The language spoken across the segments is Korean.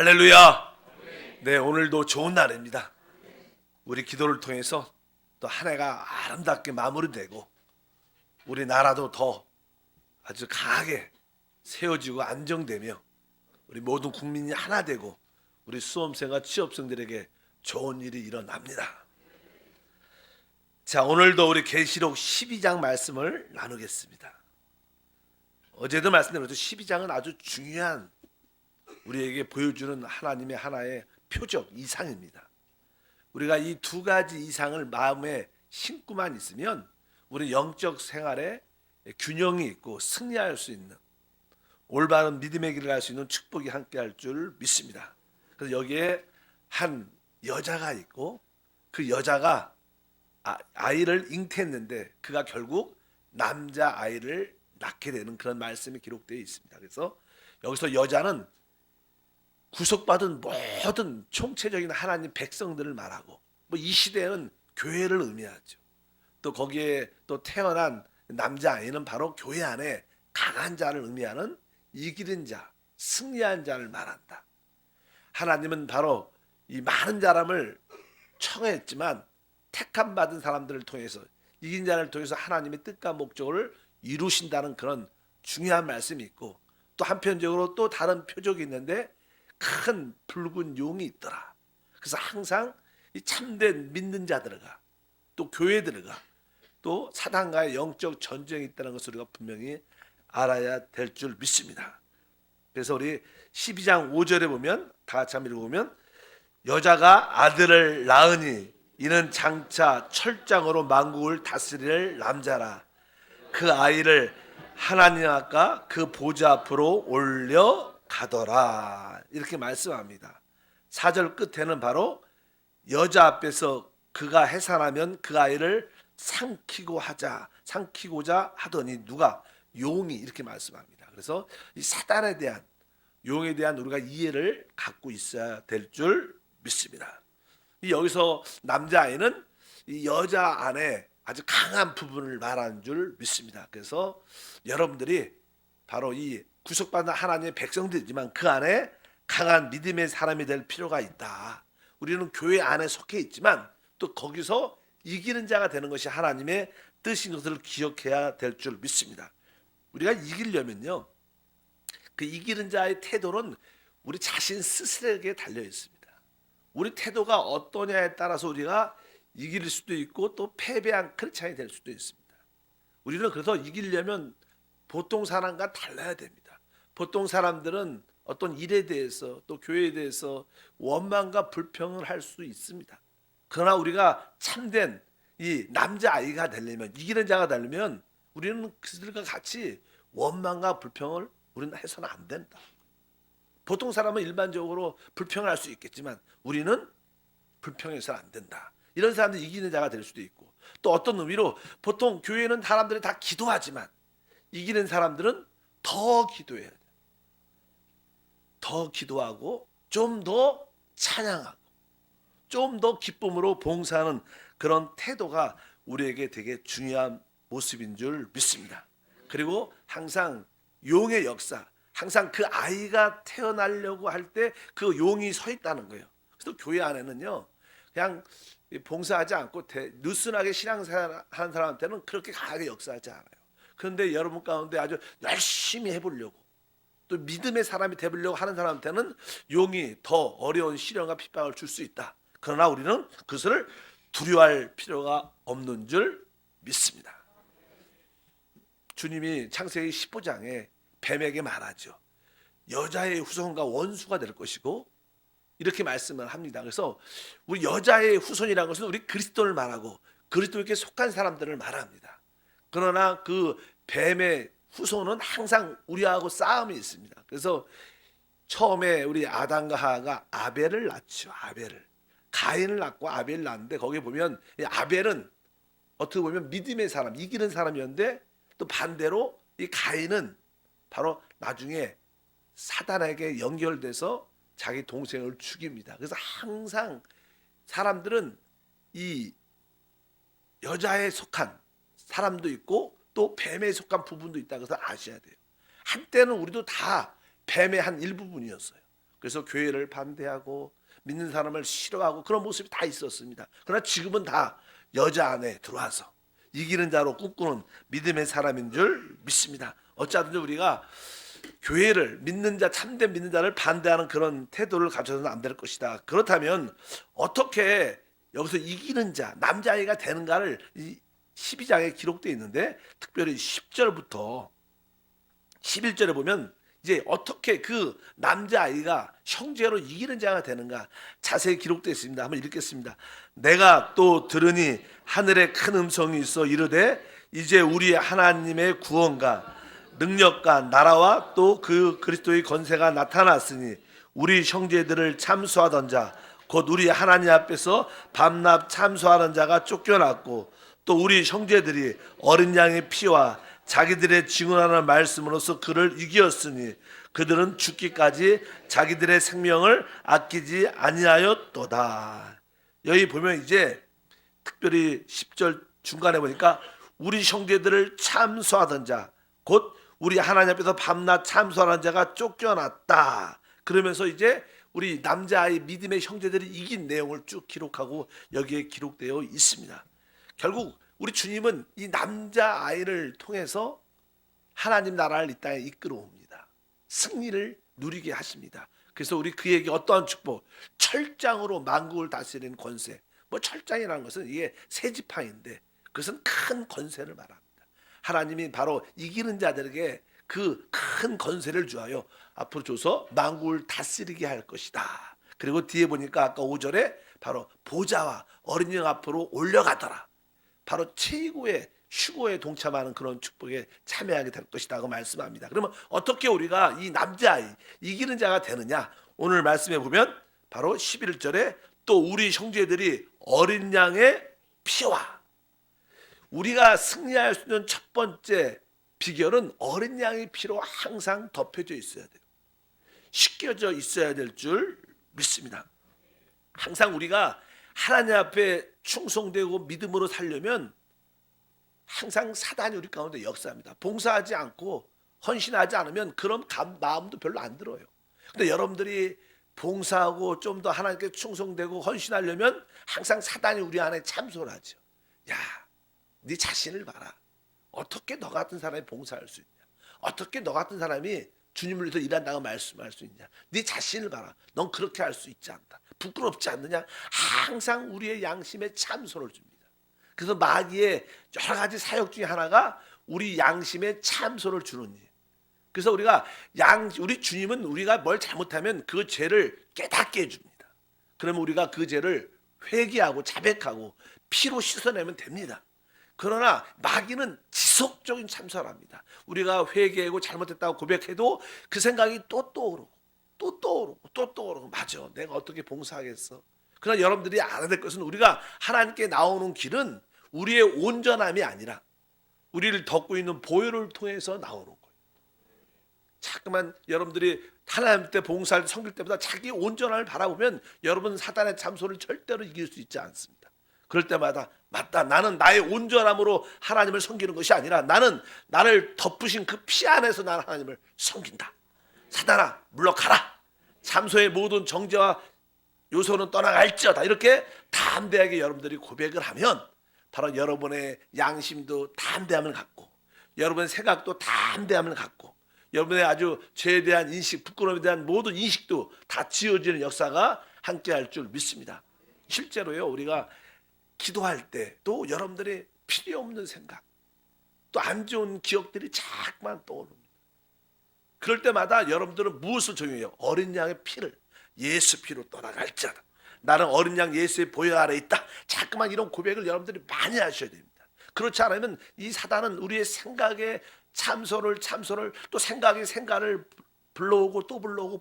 할렐루야. 네, 오늘도 좋은 날입니다. 우리 기도를 통해서 또 한 해가 아름답게 마무리되고 우리 나라도 더 아주 강하게 세워지고 안정되며 우리 모든 국민이 하나 되고 우리 수험생과 취업생들에게 좋은 일이 일어납니다. 자, 오늘도 우리 계시록 12장 말씀을 나누겠습니다. 어제도 말씀드렸죠. 12장은 아주 중요한 우리에게 보여주는 하나님의 하나의 표적 이상입니다. 우리가 이 두 가지 이상을 마음에 심고만 있으면 우리 영적 생활에 균형이 있고 승리할 수 있는 올바른 믿음의 길을 갈 수 있는 축복이 함께할 줄 믿습니다. 그래서 여기에 한 여자가 있고 그 여자가 아이를 잉태했는데 그가 결국 남자 아이를 낳게 되는 그런 말씀이 기록되어 있습니다. 그래서 여기서 여자는 구속받은 모든 총체적인 하나님 백성들을 말하고 이 시대는 교회를 의미하죠. 또 거기에 또 태어난 남자아이는 바로 교회 안에 강한 자를 의미하는 이기는 자, 승리한 자를 말한다. 하나님은 바로 이 많은 사람을 청했지만 택함 받은 사람들을 통해서 이긴 자를 통해서 하나님의 뜻과 목적을 이루신다는 그런 중요한 말씀이 있고 또 한편적으로 또 다른 표적이 있는데 큰 붉은 용이 있더라. 그래서 항상 이 참된 믿는 자들과 또 교회들과 또 사단과의 영적 전쟁이 있다는 것을 우리가 분명히 알아야 될 줄 믿습니다. 그래서 우리 12장 5절에 보면 다 같이 한번 읽어보면 여자가 아들을 낳으니 이는 장차 철장으로 만국을 다스릴 남자라. 그 아이를 하나님 앞과 그 보좌 앞으로 올려가더라. 이렇게 말씀합니다. 4절 끝에는 바로 여자 앞에서 그가 해산하면 그 아이를 삼키고자 하더니 누가? 용이 이렇게 말씀합니다. 그래서 이 사단에 대한 용에 대한 우리가 이해를 갖고 있어야 될 줄 믿습니다. 여기서 남자아이는 이 여자 안에 아주 강한 부분을 말하는 줄 믿습니다. 그래서 여러분들이 바로 이 구속받는 하나님의 백성들이지만 그 안에 강한 믿음의 사람이 될 필요가 있다. 우리는 교회 안에 속해 있지만 또 거기서 이기는 자가 되는 것이 하나님의 뜻인 것을 기억해야 될 줄 믿습니다. 우리가 이기려면요, 그 이기는 자의 태도는 우리 자신 스스로에게 달려 있습니다. 우리 태도가 어떠냐에 따라서 우리가 이길 수도 있고 또 패배한 크리스찬이 될 수도 있습니다. 우리는 그래서 이기려면 보통 사람과 달라야 됩니다. 보통 사람들은 어떤 일에 대해서 또 교회에 대해서 원망과 불평을 할 수 있습니다. 그러나 우리가 참된 이 남자아이가 되려면 이기는 자가 되려면 우리는 그들과 같이 원망과 불평을 우리는 해서는 안 된다. 보통 사람은 일반적으로 불평을 할 수 있겠지만 우리는 불평해서는 안 된다. 이런 사람들이 이기는 자가 될 수도 있고 또 어떤 의미로 보통 교회는 사람들이 다 기도하지만 이기는 사람들은 더 기도해야 돼요. 더 기도하고 좀 더 찬양하고 좀 더 기쁨으로 봉사하는 그런 태도가 우리에게 되게 중요한 모습인 줄 믿습니다. 그리고 항상 용의 역사, 항상 그 아이가 태어나려고 할 때 그 용이 서 있다는 거예요. 그래서 교회 안에는요, 그냥 봉사하지 않고 느슨하게 신앙생활 하는 사람한테는 그렇게 강하게 역사하지 않아요. 그런데 여러분 가운데 아주 열심히 해보려고 또 믿음의 사람이 되려고 하는 사람한테는 용이 더 어려운 시련과 핍박을 줄 수 있다. 그러나 우리는 그것을 두려워할 필요가 없는 줄 믿습니다. 주님이 창세기 15장에 뱀에게 말하죠. 여자의 후손과 원수가 될 것이고 이렇게 말씀을 합니다. 그래서 우리 여자의 후손이라는 것은 우리 그리스도를 말하고 그리스도에게 속한 사람들을 말합니다. 그러나 그 뱀의 후손은 항상 우리하고 싸움이 있습니다. 그래서 처음에 우리 아담과 하와가 아벨을 낳죠. 아벨을. 가인을 낳고 아벨을 낳는데 거기에 보면 이 아벨은 어떻게 보면 믿음의 사람, 이기는 사람이었는데 또 반대로 이 가인은 바로 나중에 사단에게 연결돼서 자기 동생을 죽입니다. 그래서 항상 사람들은 이 여자에 속한 사람도 있고 또 뱀에 속한 부분도 있다. 그래서 아셔야 돼요. 한때는 우리도 다 뱀의 한 일부분이었어요. 그래서 교회를 반대하고 믿는 사람을 싫어하고 그런 모습이 다 있었습니다. 그러나 지금은 다 여자 안에 들어와서 이기는 자로 꿈꾸는 믿음의 사람인 줄 믿습니다. 어찌하든지 우리가 교회를 믿는 자, 참된 믿는 자를 반대하는 그런 태도를 가져서는 안 될 것이다. 그렇다면 어떻게 여기서 이기는 자, 남자아이가 되는가를 이 12장에 기록되어 있는데, 특별히 10절부터 11절에 보면 이제 어떻게 그 남자아이가 형제로 이기는 자가 되는가 자세히 기록되어 있습니다. 한번 읽겠습니다. 내가 또 들으니 하늘에 큰 음성이 있어 이르되 이제 우리 하나님의 구원과 능력과 나라와 또 그 그리스도의 권세가 나타났으니 우리 형제들을 참수하던 자 곧 우리 하나님 앞에서 밤낮 참수하는 자가 쫓겨났고 또 우리 형제들이 어린 양의 피와 자기들의 증언하는 말씀으로써 그를 이기었으니 그들은 죽기까지 자기들의 생명을 아끼지 아니하였도다. 여기 보면 이제 특별히 10절 중간에 보니까 우리 형제들을 참수하던 자 곧 우리 하나님 앞에서 밤낮 참수하는 자가 쫓겨났다. 그러면서 이제 우리 남자아이 믿음의 형제들이 이긴 내용을 쭉 기록하고 여기에 기록되어 있습니다. 결국 우리 주님은 이 남자아이를 통해서 하나님 나라를 이 땅에 이끌어 옵니다. 승리를 누리게 하십니다. 그래서 우리 그에게 어떠한 축복, 철장으로 만국을 다스리는 권세. 뭐 철장이라는 것은 이게 새지팡인데 그것은 큰 권세를 말합니다. 하나님이 바로 이기는 자들에게 그 큰 권세를 주하여 앞으로 줘서 만국을 다스리게 할 것이다. 그리고 뒤에 보니까 아까 5절에 바로 보좌와 어린 양 앞으로 올려가더라. 바로 최고의 휴고에 동참하는 그런 축복에 참여하게 될 것이라고 말씀합니다. 그러면 어떻게 우리가 이 남자아이 이기는 자가 되느냐? 오늘 말씀해 보면 바로 11절에 또 우리 형제들이 어린 양의 피와, 우리가 승리할 수 있는 첫 번째 비결은 어린 양의 피로 항상 덮여져 있어야 돼요. 씻겨져 있어야 될 줄 믿습니다. 항상 우리가 하나님 앞에 충성되고 믿음으로 살려면 항상 사단이 우리 가운데 역사합니다. 봉사하지 않고 헌신하지 않으면 그런 마음도 별로 안 들어요. 근데 여러분들이 봉사하고 좀 더 하나님께 충성되고 헌신하려면 항상 사단이 우리 안에 참소를 하죠. 야, 네 자신을 봐라. 어떻게 너 같은 사람이 봉사할 수 있냐? 어떻게 너 같은 사람이 주님을 위해서 일한다고 말씀할 수 있냐? 네 자신을 봐라. 넌 그렇게 할 수 있지 않다. 부끄럽지 않느냐? 항상 우리의 양심에 참소를 줍니다. 그래서 마귀의 여러 가지 사역 중에 하나가 우리 양심에 참소를 주는 일. 그래서 우리 주님은 우리가 뭘 잘못하면 그 죄를 깨닫게 해줍니다. 그러면 우리가 그 죄를 회개하고 자백하고 피로 씻어내면 됩니다. 그러나 마귀는 지속적인 참소를 합니다. 우리가 회개하고 잘못했다고 고백해도 그 생각이 또 떠오르고 또 떠오르고 또 떠오르고, 맞아, 내가 어떻게 봉사하겠어. 그러나 여러분들이 알아야 될 것은 우리가 하나님께 나오는 길은 우리의 온전함이 아니라 우리를 덮고 있는 보혈을 통해서 나오는 거예요. 자꾸만 여러분들이 하나님 때 봉사할 섬길 때보다 자기 온전함을 바라보면 여러분 사단의 참소를 절대로 이길 수 있지 않습니다. 그럴 때마다 맞다, 나는 나의 온전함으로 하나님을 섬기는 것이 아니라 나는 나를 덮으신 그 피 안에서 나는 하나님을 섬긴다. 사단아 물러가라. 참소의 모든 정죄와 요소는 떠나갈지어다. 이렇게 담대하게 여러분들이 고백을 하면 바로 여러분의 양심도 담대함을 갖고 여러분의 생각도 담대함을 갖고 여러분의 아주 죄에 대한 인식, 부끄러움에 대한 모든 인식도 다 지워지는 역사가 함께할 줄 믿습니다. 실제로요, 우리가 기도할 때 또 여러분들의 필요 없는 생각, 또 안 좋은 기억들이 자꾸만 떠오릅니다. 그럴 때마다 여러분들은 무엇을 적용해요? 어린 양의 피를, 예수 피로 떠나갈지어다. 나는 어린 양 예수의 보혈 아래 있다. 자꾸만 이런 고백을 여러분들이 많이 하셔야 됩니다. 그렇지 않으면 이 사단은 우리의 생각에 참소를 또 생각을 불러오고 또 불러오고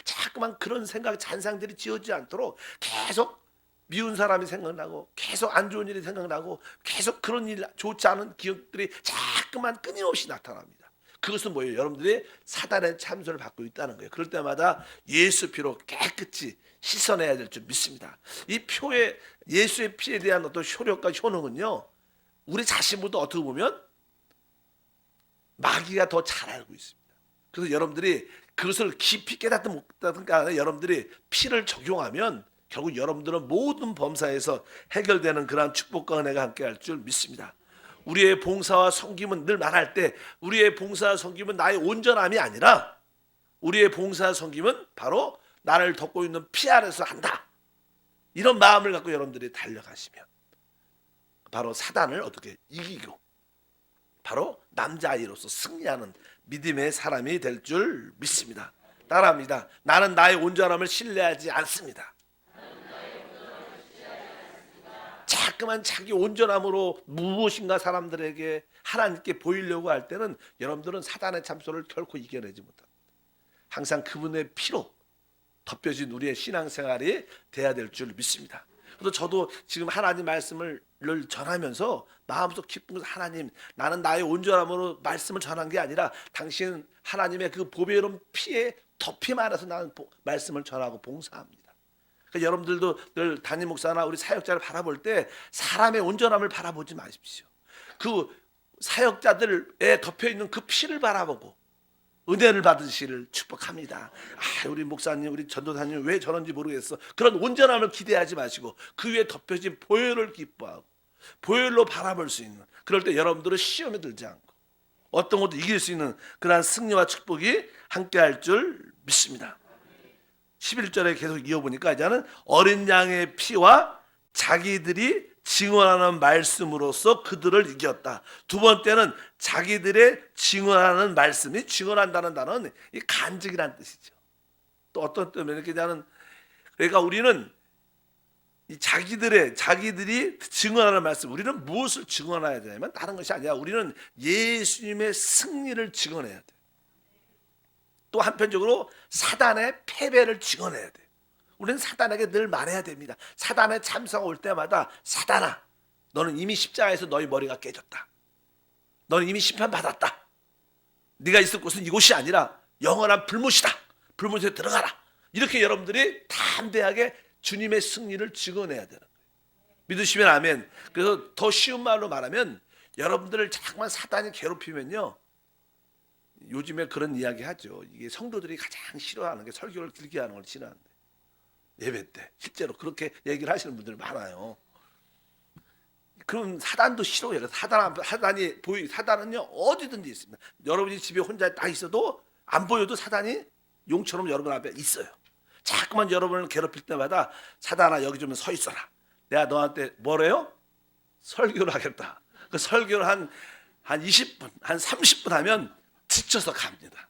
자꾸만 그런 생각, 잔상들이 지어지지 않도록 계속 미운 사람이 생각나고 계속 안 좋은 일이 생각나고 계속 그런 일, 좋지 않은 기억들이 자꾸만 끊임없이 나타납니다. 그것은 뭐예요? 여러분들이 사단의 참소를 받고 있다는 거예요. 그럴 때마다 예수 피로 깨끗이 씻어내야 될 줄 믿습니다. 이 표의 예수의 피에 대한 어떤 효력과 효능은요, 우리 자신보다 어떻게 보면 마귀가 더 잘 알고 있습니다. 그래서 여러분들이 그것을 깊이 깨닫든 못 깨닫든 간에 여러분들이 피를 적용하면 결국 여러분들은 모든 범사에서 해결되는 그러한 축복과 은혜가 함께할 줄 믿습니다. 우리의 봉사와 섬김은 늘 말할 때 우리의 봉사와 섬김은 나의 온전함이 아니라 우리의 봉사와 섬김은 바로 나를 덮고 있는 피 아래서 한다. 이런 마음을 갖고 여러분들이 달려가시면 바로 사단을 어떻게 이기고 바로 남자아이로서 승리하는 믿음의 사람이 될 줄 믿습니다. 따라합니다. 나는 나의 온전함을 신뢰하지 않습니다. 자꾸만 자기 온전함으로 무엇인가 사람들에게 하나님께 보이려고 할 때는 여러분들은 사단의 참소를 결코 이겨내지 못합니다. 항상 그분의 피로 덮여진 우리의 신앙생활이 돼야 될 줄 믿습니다. 그래서 저도 지금 하나님 말씀을 전하면서 마음속 기쁜 것은 하나님, 나는 나의 온전함으로 말씀을 전한 게 아니라 당신 하나님의 그 보배로운 피에 덮임 안에서 나는 말씀을 전하고 봉사합니다. 그러니까 여러분들도 늘 담임 목사나 우리 사역자를 바라볼 때 사람의 온전함을 바라보지 마십시오. 그 사역자들에 덮여있는 그 피를 바라보고 은혜를 받으시기를 축복합니다. 우리 목사님, 우리 전도사님 왜 저런지 모르겠어. 그런 온전함을 기대하지 마시고 그 위에 덮여진 보혈을 기뻐하고 보혈로 바라볼 수 있는, 그럴 때 여러분들은 시험에 들지 않고 어떤 것도 이길 수 있는 그러한 승리와 축복이 함께할 줄 믿습니다. 11절에 계속 이어보니까 이제는 어린 양의 피와 자기들이 증언하는 말씀으로써 그들을 이겼다. 두 번째는 자기들의 증언하는 말씀이, 증언한다는 단어는 이 간증이라는 뜻이죠. 또 어떤 때문에 이렇게 그러니까 우리는 이 자기들이 증언하는 말씀, 우리는 무엇을 증언해야 되냐면 다른 것이 아니라 우리는 예수님의 승리를 증언해야 돼. 또 한편적으로 사단의 패배를 증언해야 돼. 우리는 사단에게 늘 말해야 됩니다. 사단의 참사가 올 때마다 사단아, 너는 이미 십자가에서 너희 머리가 깨졌다. 너는 이미 심판받았다. 네가 있을 곳은 이곳이 아니라 영원한 불못이다. 불못에 들어가라. 이렇게 여러분들이 담대하게 주님의 승리를 증언해야 되는 거예요. 믿으시면 아멘. 그래서 더 쉬운 말로 말하면 여러분들을 자꾸만 사단이 괴롭히면요, 요즘에 그런 이야기 하죠. 이게 성도들이 가장 싫어하는 게 설교를 길게 하는 걸 싫어하는데, 예배 때 실제로 그렇게 얘기를 하시는 분들 많아요. 그럼 사단도 싫어해요. 사단은요 어디든지 있습니다. 여러분이 집에 혼자 딱 있어도 안 보여도 사단이 용처럼 여러분 앞에 있어요. 자꾸만 여러분을 괴롭힐 때마다 사단아, 여기 좀 서 있어라. 내가 너한테 뭐래요? 설교를 하겠다. 그 설교를 한 20분, 한 30분 하면 지쳐서 갑니다.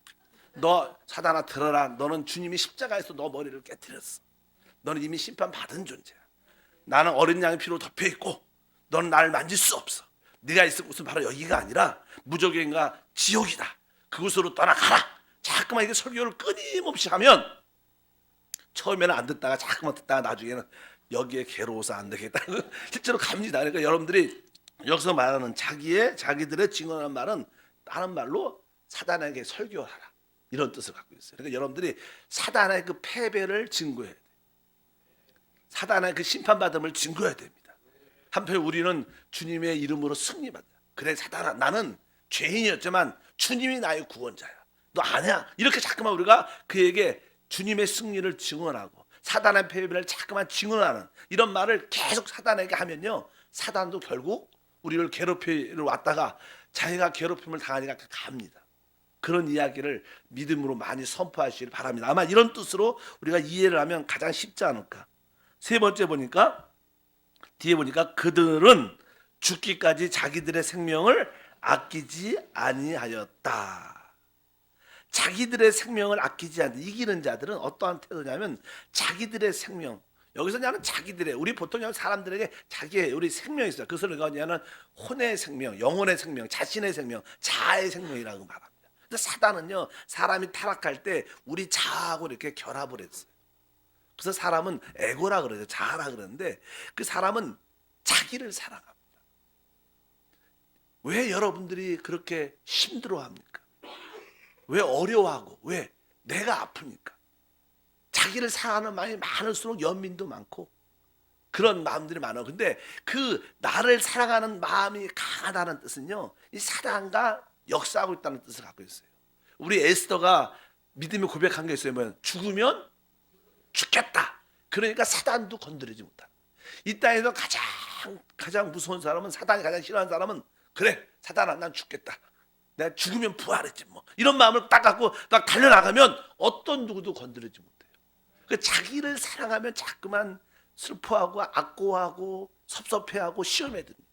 너 사단아 들어라. 너는 주님이 십자가에서 너 머리를 깨뜨렸어. 너는 이미 심판받은 존재야. 나는 어린 양의 피로 덮여있고 너는 나를 만질 수 없어. 네가 있을 곳은 바로 여기가 아니라 무적인가 지옥이다. 그곳으로 떠나가라. 자꾸만 이게 설교를 끊임없이 하면 처음에는 안 듣다가 자꾸만 듣다가 나중에는 여기에 괴로워서 안 되겠다. 실제로 갑니다. 그러니까 여러분들이 여기서 말하는 자기들의 증언하는 말은 다른 말로 사단에게 설교하라, 이런 뜻을 갖고 있어요. 그러니까 여러분들이 사단의 그 패배를 증거해야 돼요. 사단의 그 심판받음을 증거해야 됩니다. 한편 우리는 주님의 이름으로 승리받아. 그래 사단아, 나는 죄인이었지만 주님이 나의 구원자야. 너 아냐? 이렇게 자꾸만 우리가 그에게 주님의 승리를 증언하고 사단의 패배를 자꾸만 증언하는 이런 말을 계속 사단에게 하면요, 사단도 결국 우리를 괴롭히러 왔다가 자기가 괴롭힘을 당하니까 갑니다. 그런 이야기를 믿음으로 많이 선포하시길 바랍니다. 아마 이런 뜻으로 우리가 이해를 하면 가장 쉽지 않을까. 세 번째 뒤에 보니까 그들은 죽기까지 자기들의 생명을 아끼지 아니하였다. 자기들의 생명을 아끼지 않는 이기는 자들은 어떠한 태도냐면 자기들의 생명, 여기서 그냥 자기들의, 우리 보통 사람들에게 자기의 우리 생명이 있어요. 그것을 그냥 혼의 생명, 영혼의 생명, 자신의 생명, 자아의 생명이라고 말합니다. 근데 사단은요, 사람이 타락할 때 우리 자아하고 이렇게 결합을 했어요. 그래서 사람은 에고라 그러죠. 자아라 그러는데 그 사람은 자기를 사랑합니다. 왜 여러분들이 그렇게 힘들어합니까? 왜 어려워하고 왜 내가 아프니까? 자기를 사랑하는 마음이 많을수록 연민도 많고 그런 마음들이 많아요. 근데 그 나를 사랑하는 마음이 강하다는 뜻은요, 이 사단과 역사하고 있다는 뜻을 갖고 있어요. 우리 에스더가 믿음의 고백한 게 있어요. 뭐야? 죽으면 죽겠다. 그러니까 사단도 건드리지 못한다. 이 땅에서 가장 무서운 사람은, 사단이 가장 싫어하는 사람은, 그래 사단아 난 죽겠다, 내가 죽으면 부활했지 뭐, 이런 마음을 딱 갖고 딱 달려나가면 어떤 누구도 건드리지 못해요. 그 자기를 사랑하면 자꾸만 슬퍼하고 악고하고 섭섭해하고 시험에 듭니다.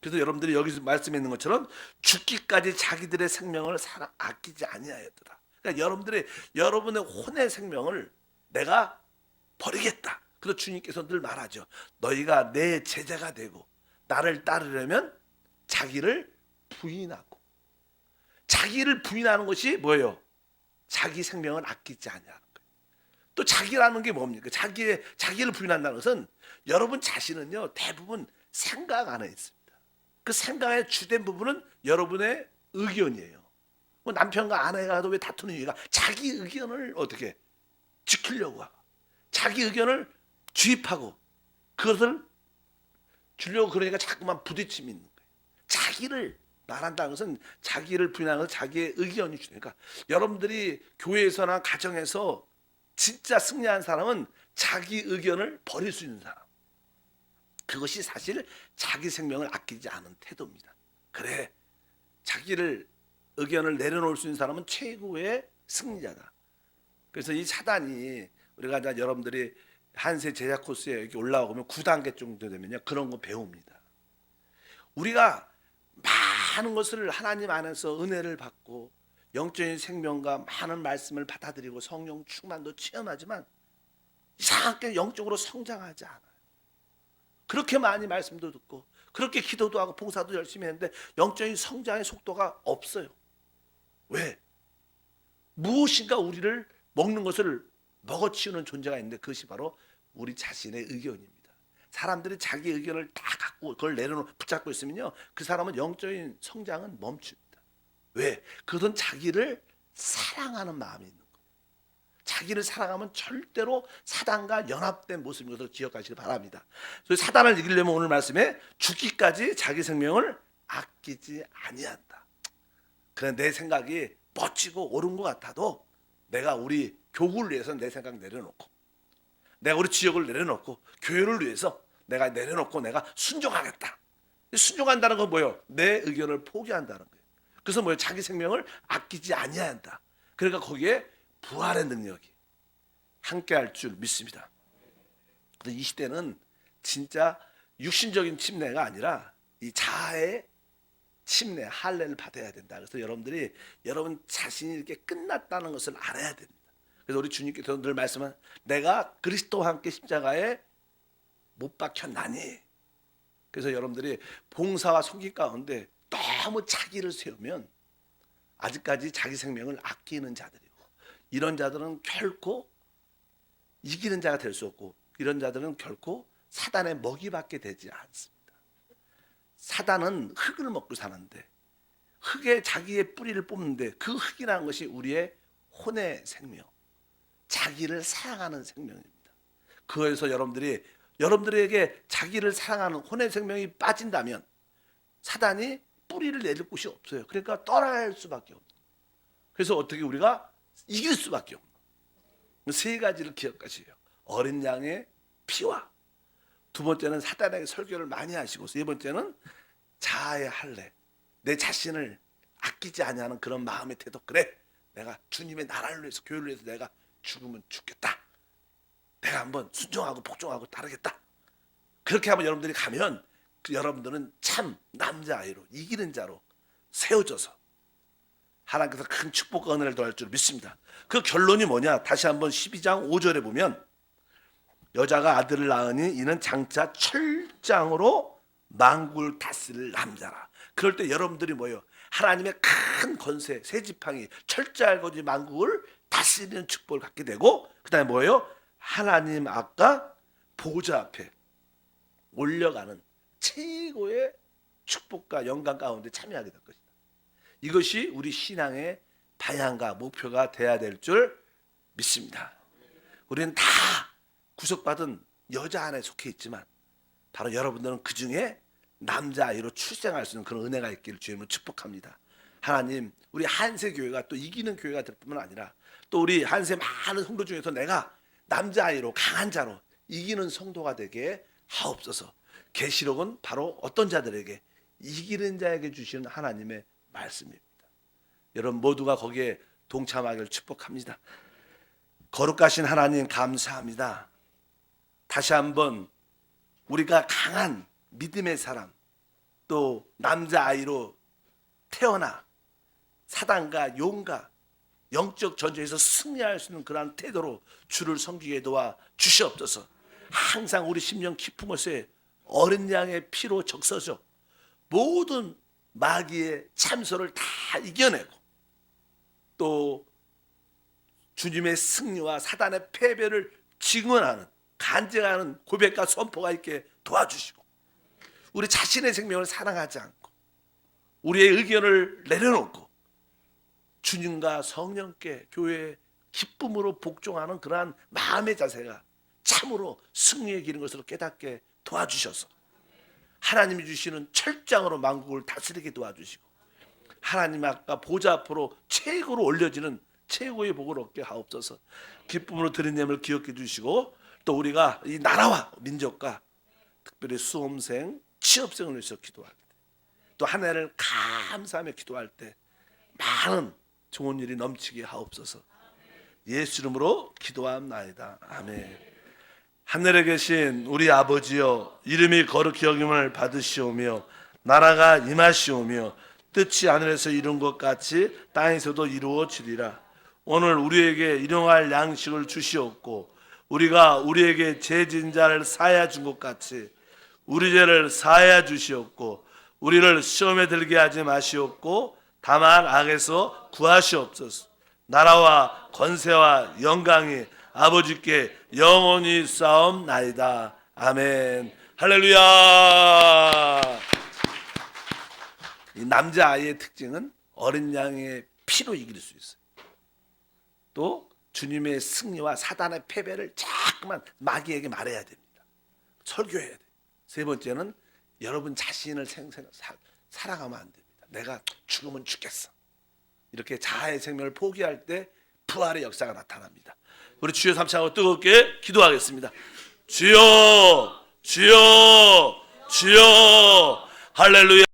그래서 여러분들이 여기서 말씀해 있는 것처럼 죽기까지 자기들의 생명을 아끼지 아니하였더라. 그러니까 여러분의 혼의 생명을 내가 버리겠다. 그래서 주님께서 늘 말하죠. 너희가 내 제자가 되고 나를 따르려면 자기를 부인하고. 자기를 부인하는 것이 뭐예요? 자기 생명을 아끼지 아니하는 거예요. 또 자기라는 게 뭡니까? 자기를 부인한다는 것은 여러분 자신은요 대부분 생각 안에 있습니다. 그 생각의 주된 부분은 여러분의 의견이에요. 뭐 남편과 아내가도 왜 다투는 이유가 자기 의견을 어떻게 지키려고 하고 자기 의견을 주입하고 그것을 주려고 그러니까 자꾸만 부딪힘이 있는 거예요. 자기를 말한다는 것은 자기를 부인하는 것은 자기의 의견이 주니까 여러분들이 교회에서나 가정에서 진짜 승리한 사람은 자기 의견을 버릴 수 있는 사람. 그것이 사실 자기 생명을 아끼지 않은 태도입니다. 그래, 자기를 의견을 내려놓을 수 있는 사람은 최고의 승리자다. 그래서 이 사단이 우리가 이제 여러분들이 한세 제자 코스에 이렇게 올라오면 9단계 정도 되면요 그런 거 배웁니다. 우리가 많은 것을 하나님 안에서 은혜를 받고 영적인 생명과 많은 말씀을 받아들이고 성령 충만도 체험하지만 이상하게 영적으로 성장하지 않아요. 그렇게 많이 말씀도 듣고 그렇게 기도도 하고 봉사도 열심히 했는데 영적인 성장의 속도가 없어요. 왜? 무엇인가 우리를 먹는 것을 먹어치우는 존재가 있는데 그것이 바로 우리 자신의 의견입니다. 사람들이 자기 의견을 다 갖고 그걸 붙잡고 있으면요 그 사람은 영적인 성장은 멈춥니다. 왜? 그것은 자기를 사랑하는 마음이 있는 거예요. 자기를 사랑하면 절대로 사단과 연합된 모습인 것을 기억하시기 바랍니다. 그래서 사단을 이기려면 오늘 말씀에 죽기까지 자기 생명을 아끼지 아니한다. 그래, 내 생각이 멋지고 옳은 것 같아도 내가 우리 교구를 위해서 내 생각 내려놓고 내가 우리 지역을 내려놓고 교회를 위해서 내가 내려놓고 내가 순종하겠다. 순종한다는 건 뭐예요? 내 의견을 포기한다는 거예요. 그래서 뭐예요? 자기 생명을 아끼지 아니한다. 그러니까 거기에 부활의 능력이 함께할 줄 믿습니다. 이 시대는 진짜 육신적인 침례가 아니라 이 자아의 침례, 할례를 받아야 된다. 그래서 여러분 자신이 이렇게 끝났다는 것을 알아야 됩니다. 그래서 우리 주님께서 늘 말씀한 내가 그리스도와 함께 십자가에 못 박혔나니. 그래서 여러분들이 봉사와 섬기 가운데 너무 자기를 세우면 아직까지 자기 생명을 아끼는 자들이고 이런 자들은 결코 이기는 자가 될 수 없고 이런 자들은 결코 사단의 먹이받게 되지 않습니다. 사단은 흙을 먹고 사는데 흙에 자기의 뿌리를 뽑는데 그 흙이라는 것이 우리의 혼의 생명, 자기를 사랑하는 생명입니다. 그래서 여러분들에게 자기를 사랑하는 혼의 생명이 빠진다면 사단이 뿌리를 내릴 곳이 없어요. 그러니까 떠날 수밖에 없는. 그래서 어떻게 우리가 이길 수밖에 없는. 세 가지를 기억하세요. 어린 양의 피와 두 번째는 사단에게 설교를 많이 하시고 세 번째는 자아의 할례, 내 자신을 아끼지 아니하는 그런 마음의 태도. 그래, 내가 주님의 나라를 위해서 교회를 위해서 내가 죽으면 죽겠다. 내가 한번 순종하고 복종하고 따르겠다. 그렇게 하면 여러분들이 가면 여러분들은 참 남자아이로 이기는 자로 세워져서 하나님께서 큰 축복과 은혜를 더할 줄 믿습니다. 그 결론이 뭐냐? 다시 한번 12장 5절에 보면 여자가 아들을 낳으니 이는 장차 철장으로 만국을 다스릴 남자라. 그럴 때 여러분들이 뭐예요? 하나님의 큰 권세, 새 지팡이, 철저하고지 만국을 다스리는 축복을 갖게 되고 그 다음에 뭐예요? 하나님 아까 보좌 앞에 올려가는 최고의 축복과 영광 가운데 참여하게 될 것이다. 이것이 우리 신앙의 방향과 목표가 돼야 될 줄 믿습니다. 우리는 다 구속받은 여자 안에 속해 있지만 바로 여러분들은 그 중에 남자아이로 출생할 수 있는 그런 은혜가 있기를 주님으로 축복합니다. 하나님, 우리 한세 교회가 또 이기는 교회가 될 뿐만 아니라 또 우리 한세 많은 성도 중에서 내가 남자아이로 강한 자로 이기는 성도가 되게 하옵소서. 계시록은 바로 어떤 자들에게? 이기는 자에게 주시는 하나님의 말씀입니다. 여러분 모두가 거기에 동참하기를 축복합니다. 거룩하신 하나님 감사합니다. 다시 한번 우리가 강한 믿음의 사람, 또 남자아이로 태어나 사단과 용과 영적 전쟁에서 승리할 수 있는 그러한 태도로 주를 섬기게 도와 주시옵소서. 항상 우리 심령 깊은 곳에 어린 양의 피로 적셔져 모든 마귀의 참소를 다 이겨내고 또 주님의 승리와 사단의 패배를 증언하는 간증하는 고백과 선포가 있게 도와주시고, 우리 자신의 생명을 사랑하지 않고 우리의 의견을 내려놓고 주님과 성령께 교회의 기쁨으로 복종하는 그러한 마음의 자세가 참으로 승리의 길인 것으로 깨닫게 도와주셔서 하나님이 주시는 철장으로 만국을 다스리게 도와주시고, 하나님 아까 보좌 앞으로 최고로 올려지는 최고의 복을 얻게 하옵소서. 기쁨으로 드린 예물 기억해 주시고, 또 우리가 이 나라와 민족과 특별히 수험생, 취업생을 위해서 기도할 때, 또 한 해를 감사하며 기도할 때 많은 좋은 일이 넘치게 하옵소서. 예수 이름으로 기도합나이다. 아멘. 하늘에 계신 우리 아버지여, 이름이 거룩히 여김을 받으시오며 나라가 임하시오며 뜻이 하늘에서 이룬 것 같이 땅에서도 이루어지리라. 오늘 우리에게 일용할 양식을 주시옵고, 우리가 우리에게 죄진 자를 사하여 준 것 같이 우리 죄를 사하여 주시옵고, 우리를 시험에 들게 하지 마시옵고 다만 악에서 구하시옵소서. 나라와 권세와 영광이 아버지께 영원히 싸움나이다. 아멘. 할렐루야. 이 남자아이의 특징은 어린 양의 피로 이길 수 있어요. 또 주님의 승리와 사단의 패배를 자꾸만 마귀에게 말해야 됩니다. 설교해야 돼요. 세 번째는 여러분 자신을 살아가면 안 됩니다. 내가 죽으면 죽겠어. 이렇게 자아의 생명을 포기할 때 부활의 역사가 나타납니다. 우리 주여 삼창하고 뜨겁게 기도하겠습니다. 주여, 주여, 주여. 할렐루야.